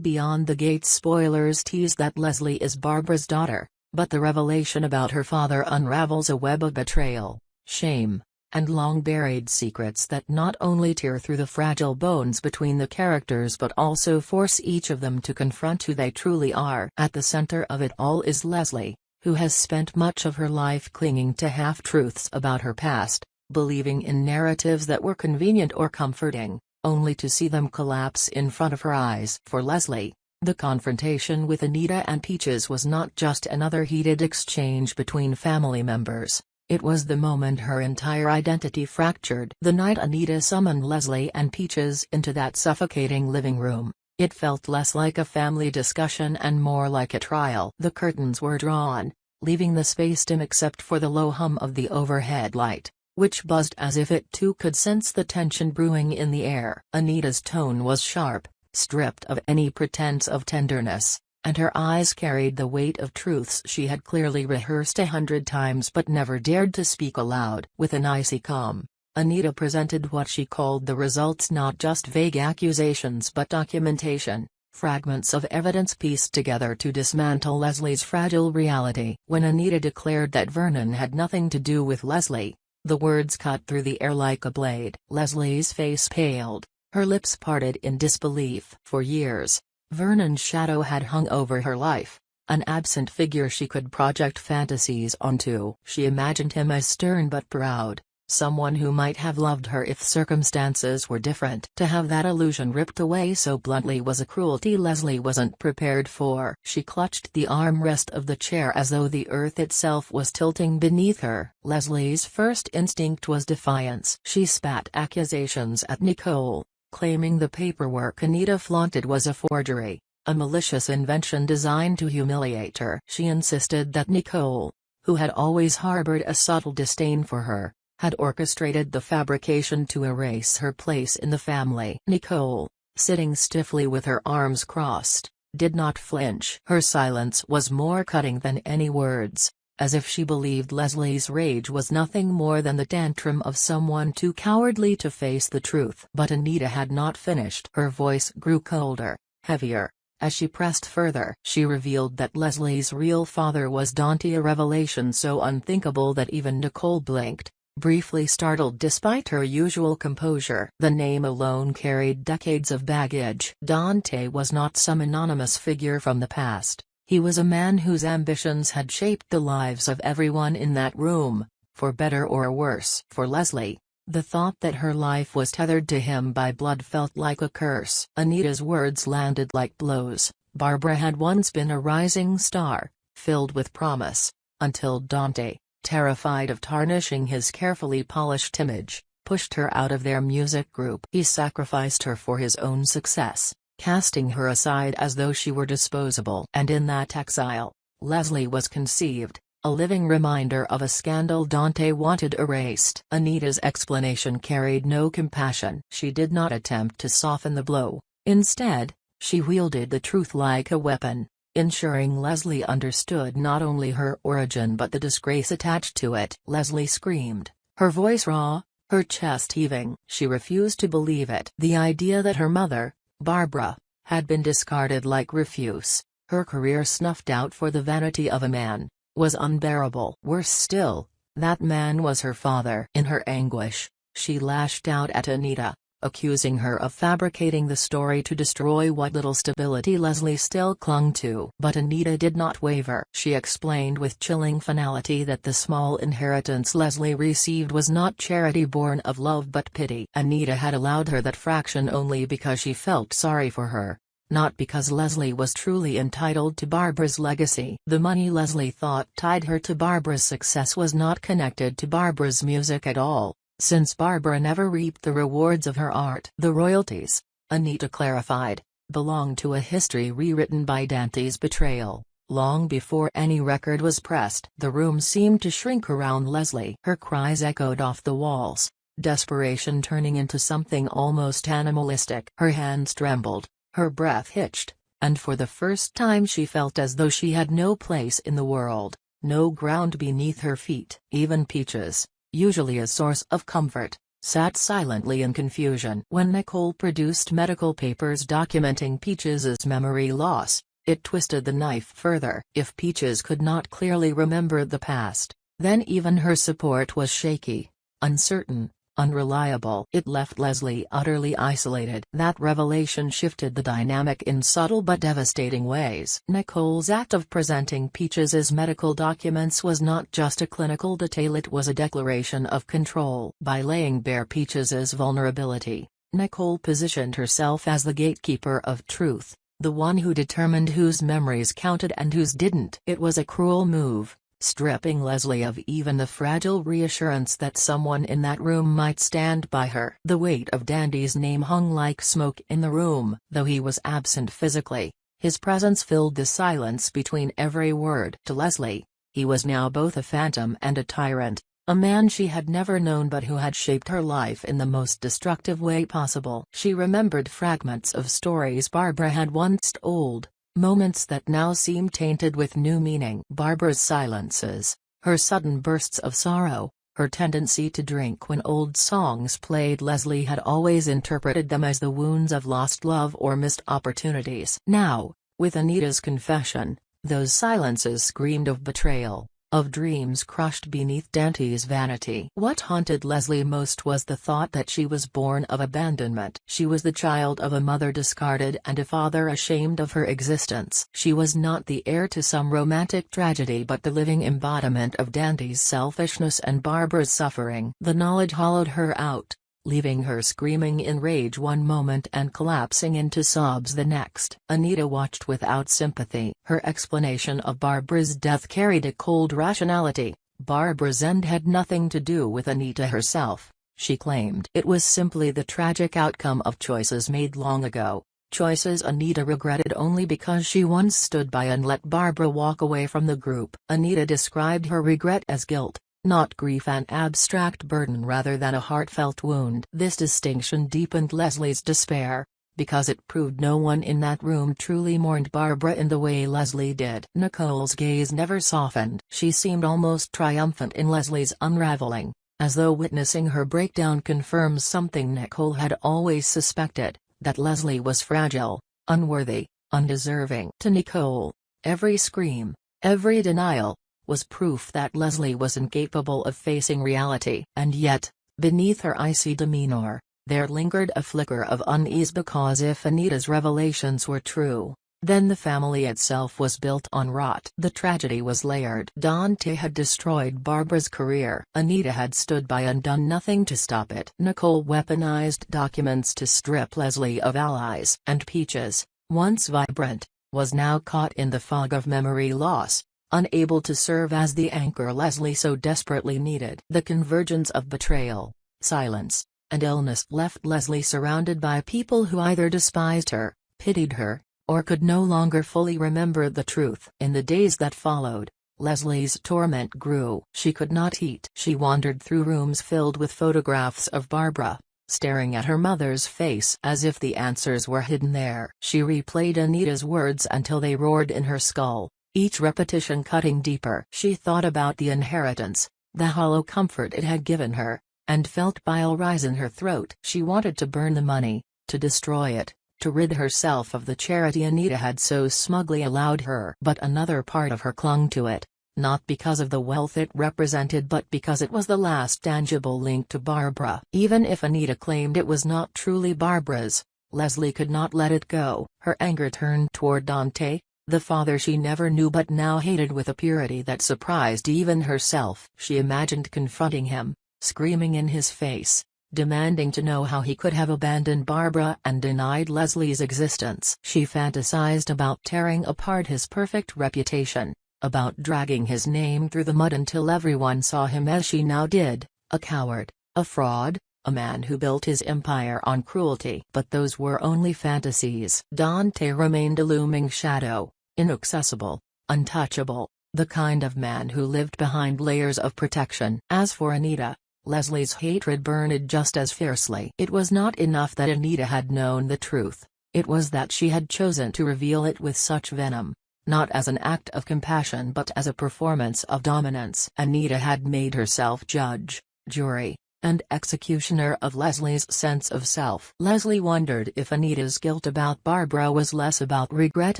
Beyond the Gates spoilers tease that Leslie is Barbara's daughter, but the revelation about her father unravels a web of betrayal, shame, and long-buried secrets that not only tear through the fragile bones between the characters but also force each of them to confront who they truly are. At the center of it all is Leslie, who has spent much of her life clinging to half-truths about her past, believing in narratives that were convenient or comforting, only to see them collapse in front of her eyes. For Leslie, the confrontation with Anita and Peaches was not just another heated exchange between family members, it was the moment her entire identity fractured. The night Anita summoned Leslie and Peaches into that suffocating living room, it felt less like a family discussion and more like a trial. The curtains were drawn, leaving the space dim except for the low hum of the overhead light, which buzzed as if it too could sense the tension brewing in the air. Anita's tone was sharp, stripped of any pretense of tenderness, and her eyes carried the weight of truths she had clearly rehearsed 100 times but never dared to speak aloud. With an icy calm, Anita presented what she called the results, not just vague accusations but documentation, fragments of evidence pieced together to dismantle Leslie's fragile reality. When Anita declared that Vernon had nothing to do with Leslie, the words cut through the air like a blade. Leslie's face paled, her lips parted in disbelief. For years, Vernon's shadow had hung over her life, an absent figure she could project fantasies onto. She imagined him as stern but proud, someone who might have loved her if circumstances were different. To have that illusion ripped away so bluntly was a cruelty Leslie wasn't prepared for. She clutched the armrest of the chair as though the earth itself was tilting beneath her. Leslie's first instinct was defiance. She spat accusations at Nicole, claiming the paperwork Anita flaunted was a forgery, a malicious invention designed to humiliate her. She insisted that Nicole, who had always harbored a subtle disdain for her, had orchestrated the fabrication to erase her place in the family. Nicole, sitting stiffly with her arms crossed, did not flinch. Her silence was more cutting than any words, as if she believed Leslie's rage was nothing more than the tantrum of someone too cowardly to face the truth. But Anita had not finished. Her voice grew colder, heavier. As she pressed further, she revealed that Leslie's real father was Dante, a revelation so unthinkable that even Nicole blinked, briefly startled despite her usual composure. The name alone carried decades of baggage. Dante was not some anonymous figure from the past, he was a man whose ambitions had shaped the lives of everyone in that room, for better or worse. For Leslie, the thought that her life was tethered to him by blood felt like a curse. Anita's words landed like blows. Barbara had once been a rising star, filled with promise, until Dante, terrified of tarnishing his carefully polished image, pushed her out of their music group. He sacrificed her for his own success, casting her aside as though she were disposable. And in that exile, Leslie was conceived, a living reminder of a scandal Dante wanted erased. Anita's explanation carried no compassion. She did not attempt to soften the blow. Instead, she wielded the truth like a weapon, ensuring Leslie understood not only her origin but the disgrace attached to it. Leslie screamed, her voice raw, her chest heaving. She refused to believe it. The idea that her mother, Barbara, had been discarded like refuse, her career snuffed out for the vanity of a man, was unbearable. Worse still, that man was her father. In her anguish, she lashed out at Anita, accusing her of fabricating the story to destroy what little stability Leslie still clung to. But Anita did not waver. She explained with chilling finality that the small inheritance Leslie received was not charity born of love but pity. Anita had allowed her that fraction only because she felt sorry for her, not because Leslie was truly entitled to Barbara's legacy. The money Leslie thought tied her to Barbara's success was not connected to Barbara's music at all, since Barbara never reaped the rewards of her art. The royalties, Anita clarified, belonged to a history rewritten by Dante's betrayal, long before any record was pressed. The room seemed to shrink around Leslie. Her cries echoed off the walls, desperation turning into something almost animalistic. Her hands trembled, her breath hitched, and for the first time she felt as though she had no place in the world, no ground beneath her feet. Even Peaches, usually a source of comfort, sat silently in confusion. When Nicole produced medical papers documenting Peaches's memory loss, it twisted the knife further. If Peaches could not clearly remember the past, then even her support was shaky, uncertain, unreliable. It left Leslie utterly isolated. That revelation shifted the dynamic in subtle but devastating ways. Nicole's act of presenting Peaches's medical documents was not just a clinical detail, it was a declaration of control. By laying bare Peaches's vulnerability, Nicole positioned herself as the gatekeeper of truth, the one who determined whose memories counted and whose didn't. It was a cruel move, stripping Leslie of even the fragile reassurance that someone in that room might stand by her. The weight of Dandy's name hung like smoke in the room. Though he was absent physically, his presence filled the silence between every word. To Leslie, he was now both a phantom and a tyrant, a man she had never known but who had shaped her life in the most destructive way possible. She remembered fragments of stories Barbara had once told, moments that now seemed tainted with new meaning. Barbara's silences, her sudden bursts of sorrow, her tendency to drink when old songs played. Leslie had always interpreted them as the wounds of lost love or missed opportunities. Now, with Anita's confession, those silences screamed of betrayal, of dreams crushed beneath Dante's vanity. What haunted Leslie most was the thought that she was born of abandonment. She was the child of a mother discarded and a father ashamed of her existence. She was not the heir to some romantic tragedy but the living embodiment of Dante's selfishness and Barbara's suffering. The knowledge hollowed her out, leaving her screaming in rage one moment and collapsing into sobs the next. Anita watched without sympathy. Her explanation of Barbara's death carried a cold rationality. Barbara's end had nothing to do with Anita herself, she claimed. It was simply the tragic outcome of choices made long ago, choices Anita regretted only because she once stood by and let Barbara walk away from the group. Anita described her regret as guilt, not grief, an abstract burden rather than a heartfelt wound. This distinction deepened Leslie's despair, because it proved no one in that room truly mourned Barbara in the way Leslie did. Nicole's gaze never softened. She seemed almost triumphant in Leslie's unraveling, as though witnessing her breakdown confirms something Nicole had always suspected, that Leslie was fragile, unworthy, undeserving. To Nicole, every scream, every denial, was proof that Leslie was incapable of facing reality. And yet, beneath her icy demeanor, there lingered a flicker of unease, because if Anita's revelations were true, then the family itself was built on rot. The tragedy was layered. Dante had destroyed Barbara's career. Anita had stood by and done nothing to stop it. Nicole weaponized documents to strip Leslie of allies. And Peaches, once vibrant, was now caught in the fog of memory loss, unable to serve as the anchor Leslie so desperately needed. The convergence of betrayal, silence, and illness left Leslie surrounded by people who either despised her, pitied her, or could no longer fully remember the truth. In the days that followed, Leslie's torment grew. She could not eat. She wandered through rooms filled with photographs of Barbara, staring at her mother's face as if the answers were hidden there. She replayed Anita's words until they roared in her skull, each repetition cutting deeper. She thought about the inheritance, the hollow comfort it had given her, and felt bile rise in her throat. She wanted to burn the money, to destroy it, to rid herself of the charity Anita had so smugly allowed her. But another part of her clung to it, not because of the wealth it represented but because it was the last tangible link to Barbara. Even if Anita claimed it was not truly Barbara's, Leslie could not let it go. Her anger turned toward Dante, the father she never knew but now hated with a purity that surprised even herself. She imagined confronting him, screaming in his face, demanding to know how he could have abandoned Barbara and denied Leslie's existence. She fantasized about tearing apart his perfect reputation, about dragging his name through the mud until everyone saw him as she now did, a coward, a fraud, a man who built his empire on cruelty. But those were only fantasies. Dante remained a looming shadow, inaccessible, untouchable, the kind of man who lived behind layers of protection. As for Anita, Leslie's hatred burned just as fiercely. It was not enough that Anita had known the truth, it was that she had chosen to reveal it with such venom, not as an act of compassion but as a performance of dominance. Anita had made herself judge, jury, and executioner of Leslie's sense of self. Leslie wondered if Anita's guilt about Barbara was less about regret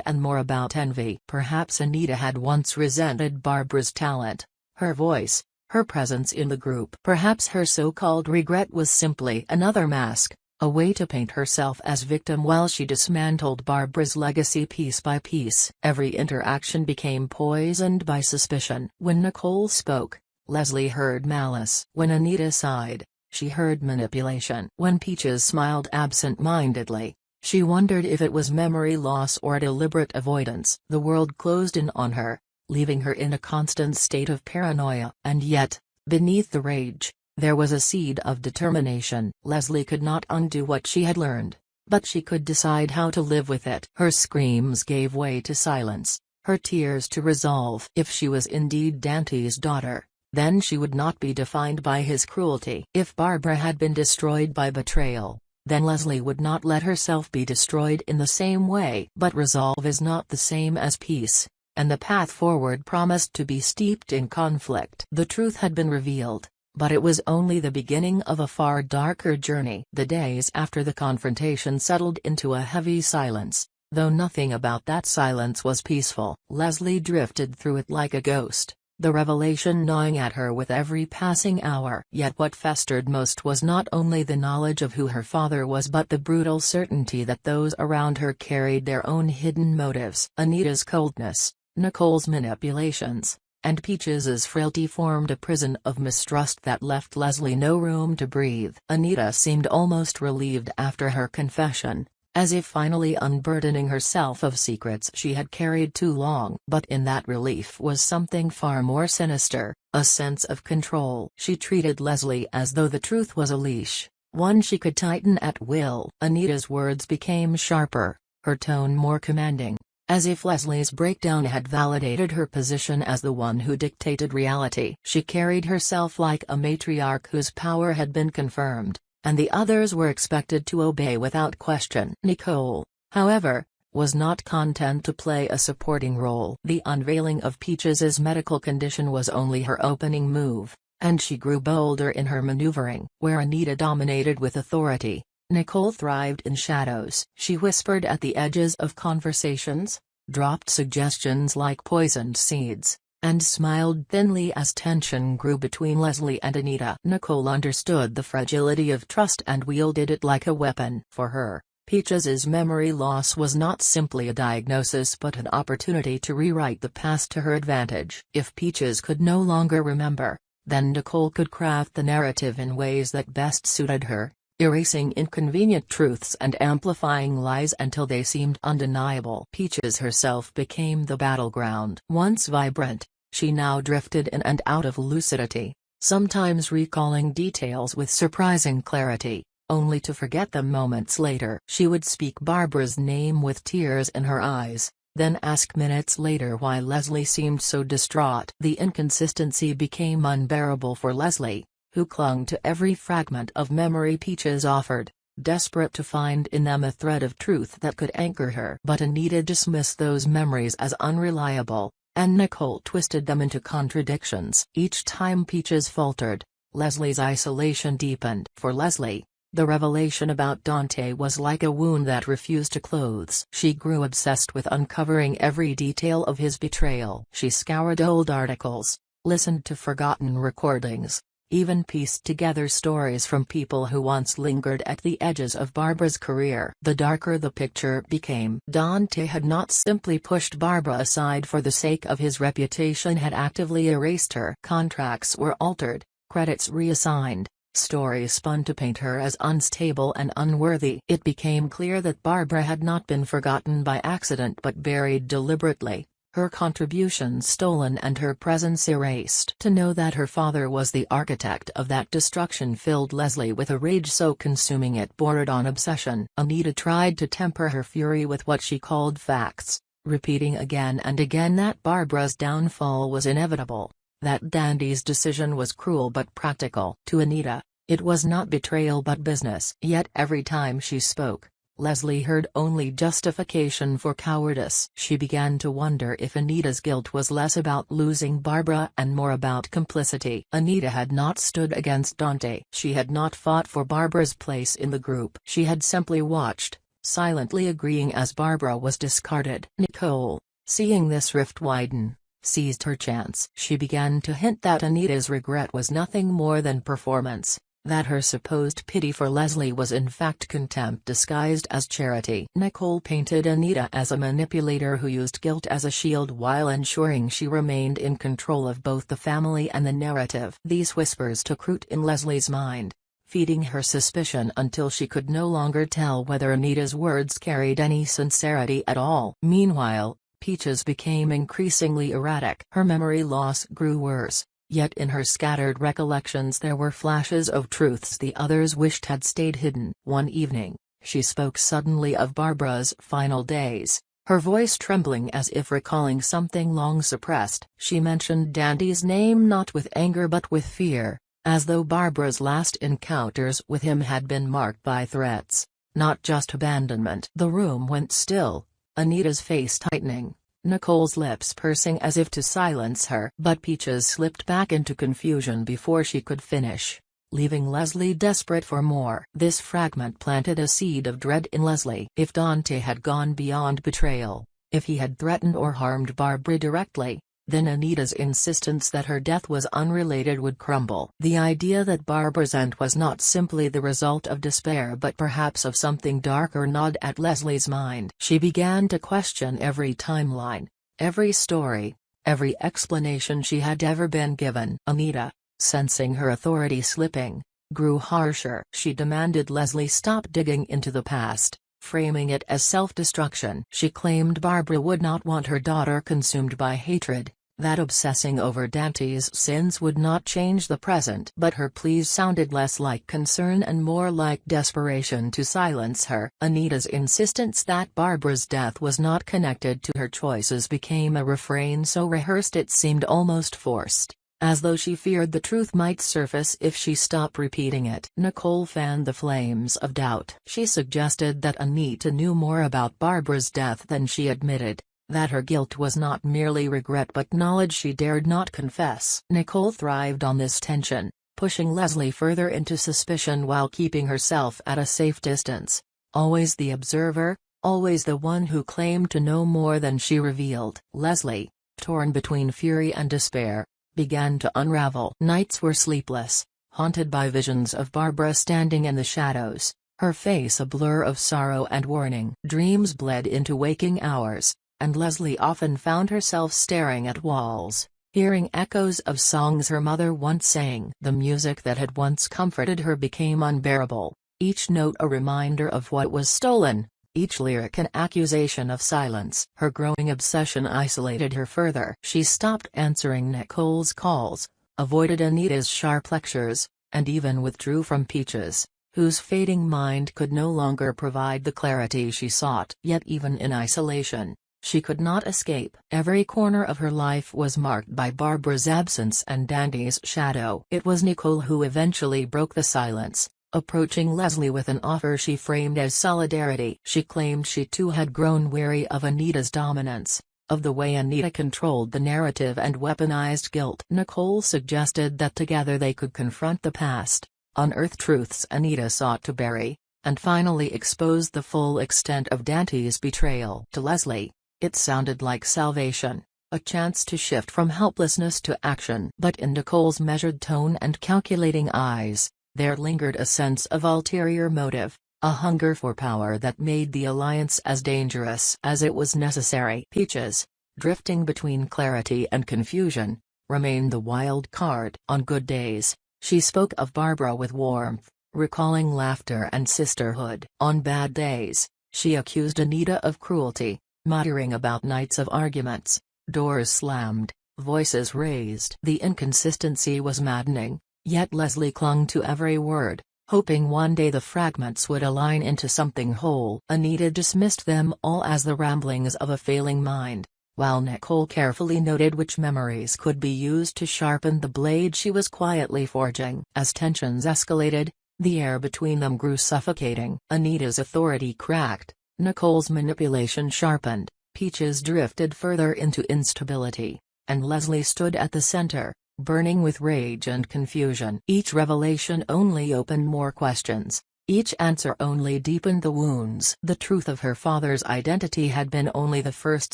and more about envy. Perhaps Anita had once resented Barbara's talent, her voice, her presence in the group. Perhaps her so-called regret was simply another mask, a way to paint herself as victim while she dismantled Barbara's legacy piece by piece. Every interaction became poisoned by suspicion. When Nicole spoke, Leslie heard malice. When Anita sighed, she heard manipulation. When Peaches smiled absent-mindedly, she wondered if it was memory loss or deliberate avoidance. The world closed in on her, leaving her in a constant state of paranoia. And yet, beneath the rage, there was a seed of determination. Leslie could not undo what she had learned, but she could decide how to live with it. Her screams gave way to silence, her tears to resolve. If she was indeed Dante's daughter, then she would not be defined by his cruelty. If Barbara had been destroyed by betrayal, then Leslie would not let herself be destroyed in the same way. But resolve is not the same as peace, and the path forward promised to be steeped in conflict. The truth had been revealed, but it was only the beginning of a far darker journey. The days after the confrontation settled into a heavy silence, though nothing about that silence was peaceful. Leslie drifted through it like a ghost, the revelation gnawing at her with every passing hour. Yet what festered most was not only the knowledge of who her father was but the brutal certainty that those around her carried their own hidden motives. Anita's coldness, Nicole's manipulations, and Peaches's frailty formed a prison of mistrust that left Leslie no room to breathe. Anita seemed almost relieved after her confession, as if finally unburdening herself of secrets she had carried too long. But in that relief was something far more sinister, a sense of control. She treated Leslie as though the truth was a leash, one she could tighten at will. Anita's words became sharper, her tone more commanding, as if Leslie's breakdown had validated her position as the one who dictated reality. She carried herself like a matriarch whose power had been confirmed, and the others were expected to obey without question. Nicole, however, was not content to play a supporting role. The unveiling of Peaches's medical condition was only her opening move, and she grew bolder in her maneuvering. Where Anita dominated with authority, Nicole thrived in shadows. She whispered at the edges of conversations, dropped suggestions like poisoned seeds, and smiled thinly as tension grew between Leslie and Anita. Nicole understood the fragility of trust and wielded it like a weapon. For her, Peaches's memory loss was not simply a diagnosis but an opportunity to rewrite the past to her advantage. If Peaches could no longer remember, then Nicole could craft the narrative in ways that best suited her, erasing inconvenient truths and amplifying lies until they seemed undeniable. Peaches herself became the battleground. Once vibrant, she now drifted in and out of lucidity, sometimes recalling details with surprising clarity, only to forget them moments later. She would speak Barbara's name with tears in her eyes, then ask minutes later why Leslie seemed so distraught. The inconsistency became unbearable for Leslie, who clung to every fragment of memory Peaches offered, desperate to find in them a thread of truth that could anchor her. But Anita dismissed those memories as unreliable, and Nicole twisted them into contradictions. Each time Peaches faltered, Leslie's isolation deepened. For Leslie, the revelation about Dante was like a wound that refused to close. She grew obsessed with uncovering every detail of his betrayal. She scoured old articles, listened to forgotten recordings, even pieced together stories from people who once lingered at the edges of Barbara's career. The darker the picture became, Dante had not simply pushed Barbara aside for the sake of his reputation, had actively erased her. Contracts were altered, credits reassigned, stories spun to paint her as unstable and unworthy. It became clear that Barbara had not been forgotten by accident but buried deliberately, her contributions stolen and her presence erased. To know that her father was the architect of that destruction filled Leslie with a rage so consuming it bordered on obsession. Anita tried to temper her fury with what she called facts, repeating again and again that Barbara's downfall was inevitable, that Dandy's decision was cruel but practical. To Anita, it was not betrayal but business. Yet every time she spoke, Leslie heard only justification for cowardice. She began to wonder if Anita's guilt was less about losing Barbara and more about complicity. Anita had not stood against Dante. She had not fought for Barbara's place in the group. She had simply watched, silently agreeing as Barbara was discarded. Nicole, seeing this rift widen, seized her chance. She began to hint that Anita's regret was nothing more than performance, that her supposed pity for Leslie was in fact contempt disguised as charity. Nicole painted Anita as a manipulator who used guilt as a shield while ensuring she remained in control of both the family and the narrative. These whispers took root in Leslie's mind, feeding her suspicion until she could no longer tell whether Anita's words carried any sincerity at all. Meanwhile, Peaches became increasingly erratic. Her memory loss grew worse, yet in her scattered recollections there were flashes of truths the others wished had stayed hidden. One evening, she spoke suddenly of Barbara's final days, her voice trembling as if recalling something long suppressed. She mentioned Dante's name not with anger but with fear, as though Barbara's last encounters with him had been marked by threats, not just abandonment. The room went still, Anita's face tightening, Nicole's lips pursing as if to silence her. But Peaches slipped back into confusion before she could finish, leaving Leslie desperate for more. This fragment planted a seed of dread in Leslie. If Dante had gone beyond betrayal, if he had threatened or harmed Barbara directly, then Anita's insistence that her death was unrelated would crumble. The idea that Barbara's end was not simply the result of despair but perhaps of something darker gnawed at Leslie's mind. She began to question every timeline, every story, every explanation she had ever been given. Anita, sensing her authority slipping, grew harsher. She demanded Leslie stop digging into the past, framing it as self-destruction. She claimed Barbara would not want her daughter consumed by hatred, that obsessing over Dante's sins would not change the present. But her pleas sounded less like concern and more like desperation to silence her. Anita's insistence that Barbara's death was not connected to her choices became a refrain so rehearsed it seemed almost forced, as though she feared the truth might surface if she stopped repeating it. Nicole fanned the flames of doubt. She suggested that Anita knew more about Barbara's death than she admitted, that her guilt was not merely regret but knowledge she dared not confess. Nicole thrived on this tension, pushing Leslie further into suspicion while keeping herself at a safe distance, always the observer, always the one who claimed to know more than she revealed. Leslie, torn between fury and despair, began to unravel. Nights were sleepless, haunted by visions of Barbara standing in the shadows, her face a blur of sorrow and warning. Dreams bled into waking hours, and Leslie often found herself staring at walls, hearing echoes of songs her mother once sang. The music that had once comforted her became unbearable, each note a reminder of what was stolen, each lyric an accusation of silence. Her growing obsession isolated her further. She stopped answering Nicole's calls, avoided Anita's sharp lectures, and even withdrew from Peaches, whose fading mind could no longer provide the clarity she sought. Yet even in isolation, she could not escape. Every corner of her life was marked by Barbara's absence and Dante's shadow. It was Nicole who eventually broke the silence, approaching Leslie with an offer she framed as solidarity. She claimed she too had grown weary of Anita's dominance, of the way Anita controlled the narrative and weaponized guilt. Nicole suggested that together they could confront the past, unearth truths Anita sought to bury, and finally expose the full extent of Dante's betrayal. To Leslie, it sounded like salvation, a chance to shift from helplessness to action. But in Nicole's measured tone and calculating eyes, there lingered a sense of ulterior motive, a hunger for power that made the alliance as dangerous as it was necessary. Peaches, drifting between clarity and confusion, remained the wild card. On good days, she spoke of Barbara with warmth, recalling laughter and sisterhood. On bad days, she accused Anita of cruelty, muttering about nights of arguments, doors slammed, voices raised. The inconsistency was maddening, yet Leslie clung to every word, hoping one day the fragments would align into something whole. Anita dismissed them all as the ramblings of a failing mind, while Nicole carefully noted which memories could be used to sharpen the blade she was quietly forging. As tensions escalated, The air between them grew suffocating. Anita's authority cracked, Nicole's manipulation sharpened, Peaches drifted further into instability, and Leslie stood at the center, burning with rage and confusion. Each revelation only opened more questions. Each answer only deepened the wounds. The truth of her father's identity had been only the first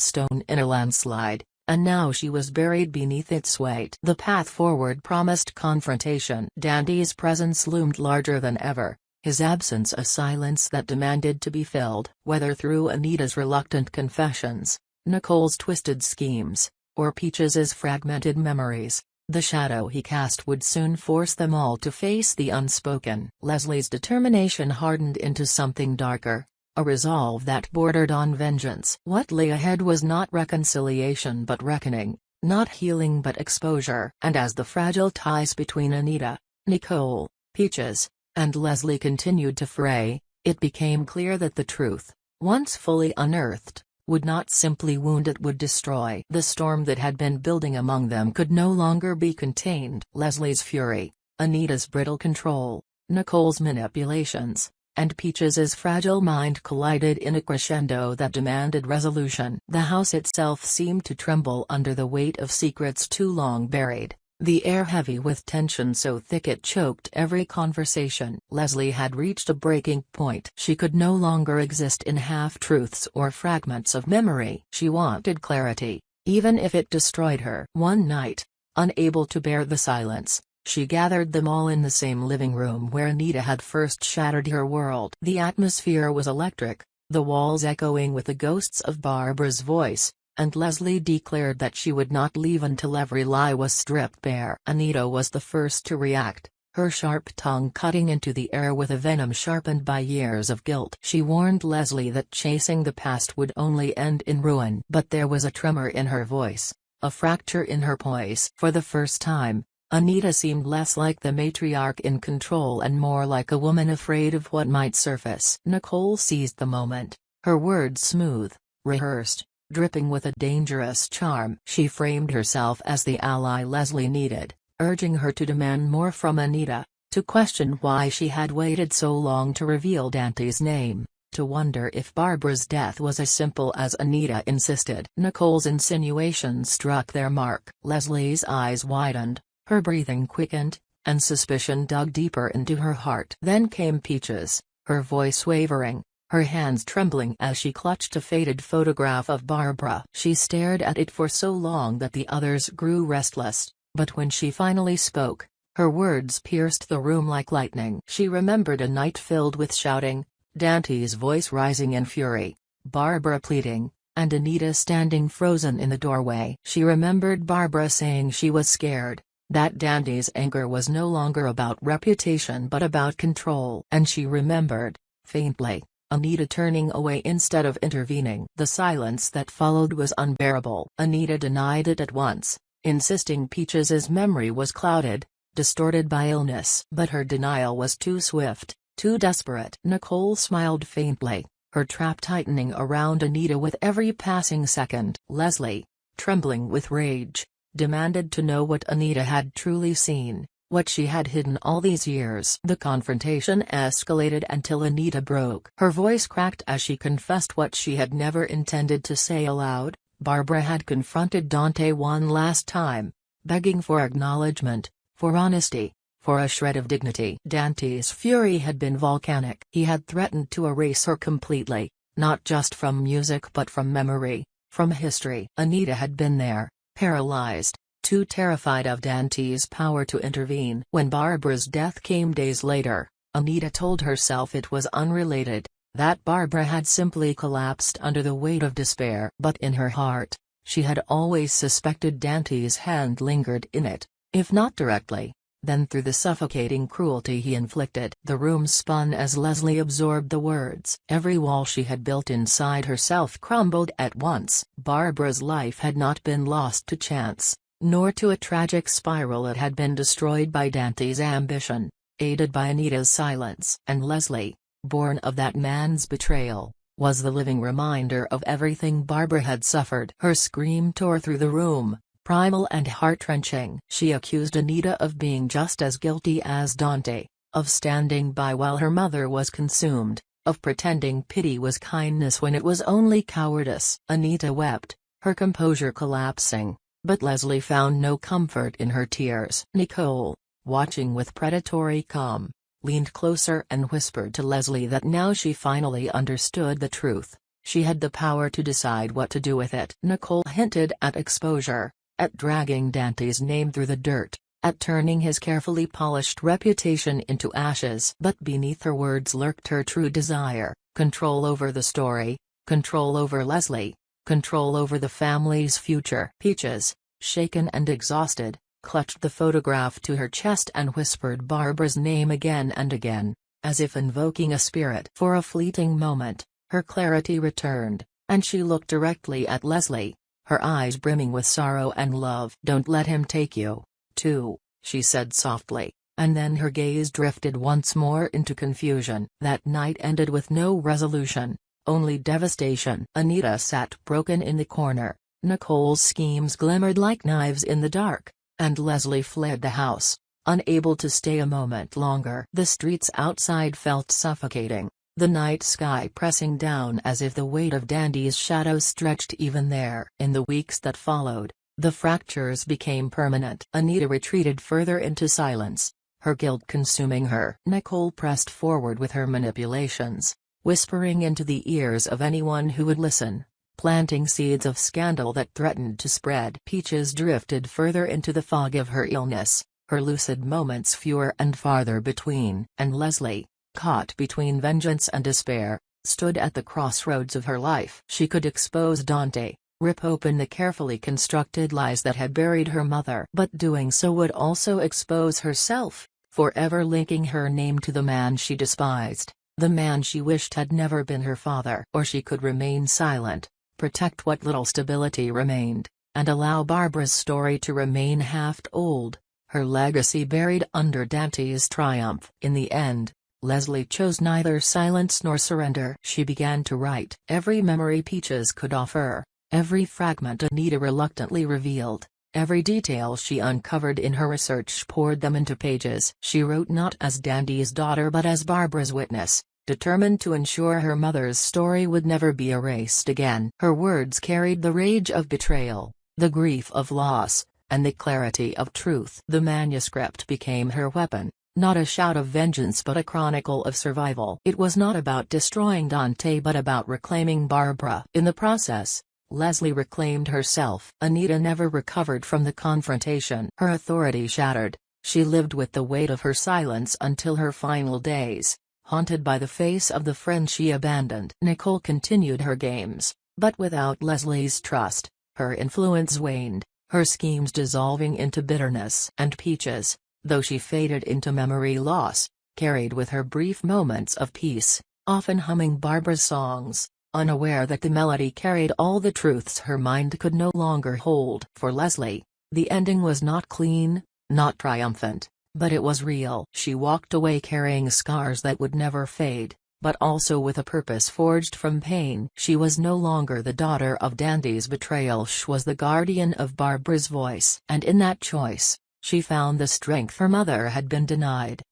stone in a landslide, and now she was buried beneath its weight. The path forward promised confrontation. Dante's presence loomed larger than ever, his absence a silence that demanded to be filled. Whether through Anita's reluctant confessions, Nicole's twisted schemes, or Peaches's fragmented memories, the shadow he cast would soon force them all to face the unspoken. Leslie's determination hardened into something darker, a resolve that bordered on vengeance. What lay ahead was not reconciliation but reckoning, not healing but exposure. And as the fragile ties between Anita, Nicole, Peaches, and Leslie continued to fray, it became clear that the truth, once fully unearthed, would not simply wound, it would destroy. The storm that had been building among them could no longer be contained. Leslie's fury, Anita's brittle control, Nicole's manipulations, and Peaches's fragile mind collided in a crescendo that demanded resolution. The house itself seemed to tremble under the weight of secrets too long buried, the air heavy with tension so thick it choked every conversation. Leslie had reached a breaking point. She could no longer exist in half-truths or fragments of memory. She wanted clarity, even if it destroyed her. One night, unable to bear the silence, she gathered them all in the same living room where Anita had first shattered her world. The atmosphere was electric, the walls echoing with the ghosts of Barbara's voice, and Leslie declared that she would not leave until every lie was stripped bare. Anita was the first to react, her sharp tongue cutting into the air with a venom sharpened by years of guilt. She warned Leslie that chasing the past would only end in ruin. But there was a tremor in her voice, a fracture in her poise. For the first time, Anita seemed less like the matriarch in control and more like a woman afraid of what might surface. Nicole seized the moment, her words smooth, rehearsed, dripping with a dangerous charm. She framed herself as the ally Leslie needed, urging her to demand more from Anita, to question why she had waited so long to reveal Dante's name, to wonder if Barbara's death was as simple as Anita insisted. Nicole's insinuations struck their mark. Leslie's eyes widened, her breathing quickened, and suspicion dug deeper into her heart. Then came Peaches, her voice wavering, her hands trembling as she clutched a faded photograph of Barbara. She stared at it for so long that the others grew restless, but when she finally spoke, her words pierced the room like lightning. She remembered a night filled with shouting, Dante's voice rising in fury, Barbara pleading, and Anita standing frozen in the doorway. She remembered Barbara saying she was scared, that Dante's anger was no longer about reputation but about control. And she remembered, faintly, Anita turning away instead of intervening. The silence that followed was unbearable. Anita denied it at once, insisting Peaches's memory was clouded, distorted by illness. But her denial was too swift, too desperate. Nicole smiled faintly, her trap tightening around Anita with every passing second. Leslie, trembling with rage, demanded to know what Anita had truly seen, what she had hidden all these years. The confrontation escalated until Anita broke. Her voice cracked as she confessed what she had never intended to say aloud. Barbara had confronted Dante one last time, begging for acknowledgement, for honesty, for a shred of dignity. Dante's fury had been volcanic. He had threatened to erase her completely, not just from music but from memory, from history. Anita had been there, paralyzed, too terrified of Dante's power to intervene. When Barbara's death came days later, Anita told herself it was unrelated, that Barbara had simply collapsed under the weight of despair. But in her heart, she had always suspected Dante's hand lingered in it, if not directly, then through the suffocating cruelty he inflicted. The room spun as Leslie absorbed the words. Every wall she had built inside herself crumbled at once. Barbara's life had not been lost to chance, nor to a tragic spiral. It had been destroyed by Dante's ambition, aided by Anita's silence. And Leslie, born of that man's betrayal, was the living reminder of everything Barbara had suffered. Her scream tore through the room, primal and heart-wrenching. She accused Anita of being just as guilty as Dante, of standing by while her mother was consumed, of pretending pity was kindness when it was only cowardice. Anita wept, her composure collapsing, but Leslie found no comfort in her tears. Nicole, watching with predatory calm, leaned closer and whispered to Leslie that now she finally understood the truth. She had the power to decide what to do with it. Nicole hinted at exposure, at dragging Dante's name through the dirt, at turning his carefully polished reputation into ashes. But beneath her words lurked her true desire: control over the story, control over Leslie, control over the family's future. Peaches, shaken and exhausted, clutched the photograph to her chest and whispered Barbara's name again and again, as if invoking a spirit. For a fleeting moment, her clarity returned, and she looked directly at Leslie, her eyes brimming with sorrow and love. "Don't let him take you, too," she said softly, and then her gaze drifted once more into confusion. That night ended with no resolution, only devastation. Anita sat broken in the corner, Nicole's schemes glimmered like knives in the dark, and Leslie fled the house, unable to stay a moment longer. The streets outside felt suffocating, the night sky pressing down as if the weight of Dandy's shadow stretched even there. In the weeks that followed, the fractures became permanent. Anita retreated further into silence, her guilt consuming her. Nicole pressed forward with her manipulations, whispering into the ears of anyone who would listen, planting seeds of scandal that threatened to spread. Peaches drifted further into the fog of her illness, her lucid moments fewer and farther between. And Leslie, caught between vengeance and despair, stood at the crossroads of her life. She could expose Dante, rip open the carefully constructed lies that had buried her mother. But doing so would also expose herself, forever linking her name to the man she despised, the man she wished had never been her father. Or she could remain silent, protect what little stability remained, and allow Barbara's story to remain half-told, her legacy buried under Dante's triumph. In the end, Leslie chose neither silence nor surrender. She began to write. Every memory Peaches could offer, every fragment Anita reluctantly revealed, every detail she uncovered in her research, poured them into pages. She wrote not as Dandy's daughter but as Barbara's witness, determined to ensure her mother's story would never be erased again. Her words carried the rage of betrayal, the grief of loss, and the clarity of truth. The manuscript became her weapon, not a shout of vengeance but a chronicle of survival. It was not about destroying Dante but about reclaiming Barbara. In the process, Leslie reclaimed herself. Anita never recovered from the confrontation. Her authority shattered, she lived with the weight of her silence until her final days, haunted by the face of the friend she abandoned. Nicole continued her games, but without Leslie's trust, her influence waned, her schemes dissolving into bitterness. And Peaches, though she faded into memory loss, carried with her brief moments of peace, often humming Barbara's songs, unaware that the melody carried all the truths her mind could no longer hold. For Leslie, the ending was not clean, not triumphant, but it was real. She walked away carrying scars that would never fade, but also with a purpose forged from pain. She was no longer the daughter of Dandy's betrayal. She was the guardian of Barbara's voice. And in that choice, she found the strength her mother had been denied.